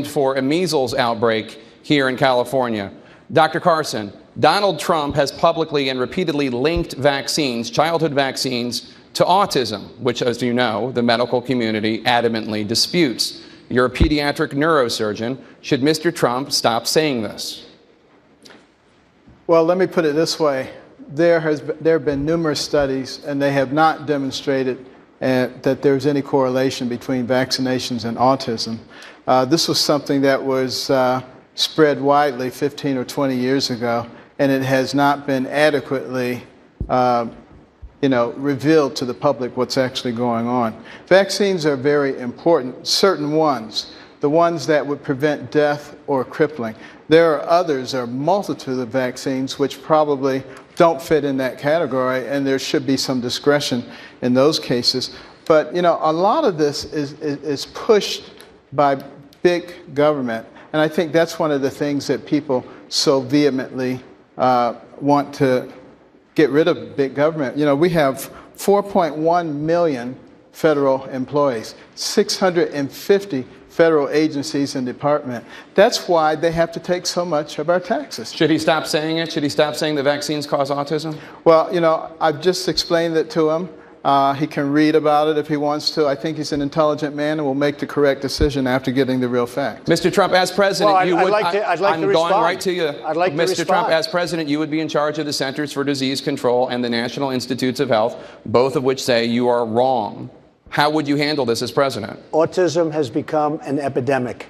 for a measles outbreak here in California. Dr. Carson, Donald Trump has publicly and repeatedly linked vaccines, childhood vaccines, to autism, which, as you know, the medical community adamantly disputes. You're a pediatric neurosurgeon. Should Mr. Trump stop saying this? Well, let me put it this way. There have been numerous studies, and they have not demonstrated that there's any correlation between vaccinations and autism. This was something that was spread widely 15 or 20 years ago, and it has not been adequately revealed to the public what's actually going on. Vaccines are very important, certain ones, the ones that would prevent death or crippling. There are others, or a multitude of vaccines, which probably don't fit in that category, and there should be some discretion in those cases. But, a lot of this is pushed by big government, and I think that's one of the things that people so vehemently want to get rid of big government. We have 4.1 million federal employees, 650 federal agencies and departments. That's why they have to take so much of our taxes. Should he stop saying it? Should he stop saying that vaccines cause autism? Well, I've just explained it to him. He can read about it if he wants to. I think he's an intelligent man and will make the correct decision after getting the real facts. Mr. Trump, as president, I'd like to I'm respond. going right to you. I'd like to Mr. Trump, as president, you would be in charge of the Centers for Disease Control and the National Institutes of Health, both of which say you are wrong. How would you handle this as president? Autism has become an epidemic.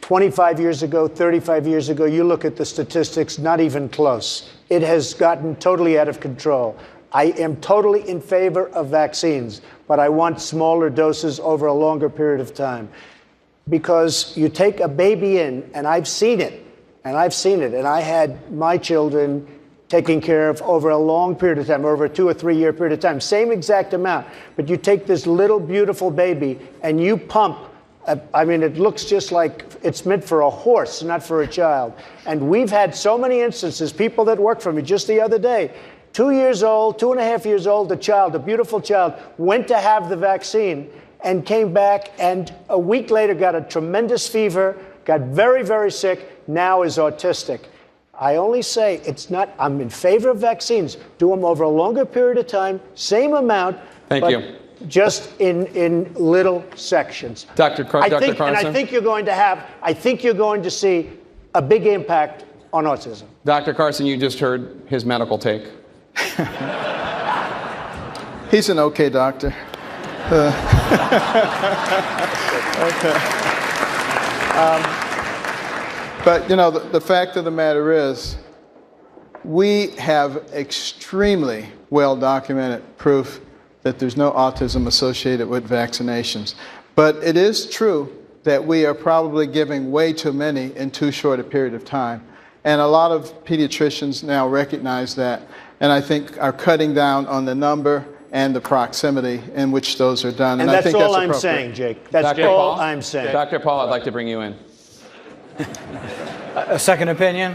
25 years ago, 35 years ago, you look at the statistics, not even close. It has gotten totally out of control. I am totally in favor of vaccines, but I want smaller doses over a longer period of time. Because you take a baby in, and I've seen it, and I had my children taken care of over a long period of time, over a 2 or 3 year period of time, same exact amount. But you take this little beautiful baby and you pump, it looks just like it's meant for a horse, not for a child. And we've had so many instances, people that worked for me just the other day, 2 years old, 2.5 years old, a beautiful child, went to have the vaccine and came back and a week later got a tremendous fever, got very, very sick, now is autistic. I only say I'm in favor of vaccines. Do them over a longer period of time, same amount. Thank you. Just in little sections. Dr. Carson. And I think you're going to see a big impact on autism. Dr. Carson, you just heard his medical take. He's an okay doctor. Okay. But, the fact of the matter is, we have extremely well-documented proof that there's no autism associated with vaccinations. But it is true that we are probably giving way too many in too short a period of time. And a lot of pediatricians now recognize that, and I think are cutting down on the number and the proximity in which those are done. And I think that's all that's I'm saying, Jake. That's all I'm saying. Dr. Paul, I'd like to bring you in. A second opinion?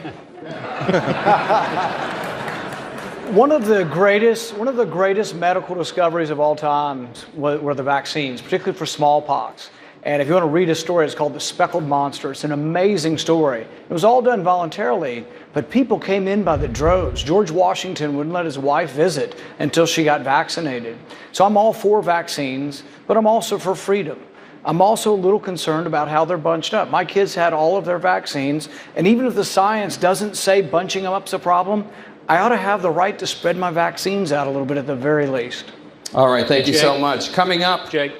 One of the greatest medical discoveries of all time were the vaccines, particularly for smallpox. And if you want to read a story, it's called The Speckled Monster. It's an amazing story. It was all done voluntarily, but people came in by the droves. George Washington wouldn't let his wife visit until she got vaccinated. So I'm all for vaccines, but I'm also for freedom. I'm also a little concerned about how they're bunched up. My kids had all of their vaccines, and even if the science doesn't say bunching them up's a problem, I ought to have the right to spread my vaccines out a little bit at the very least. All right, thank you so much. Coming up, Jake.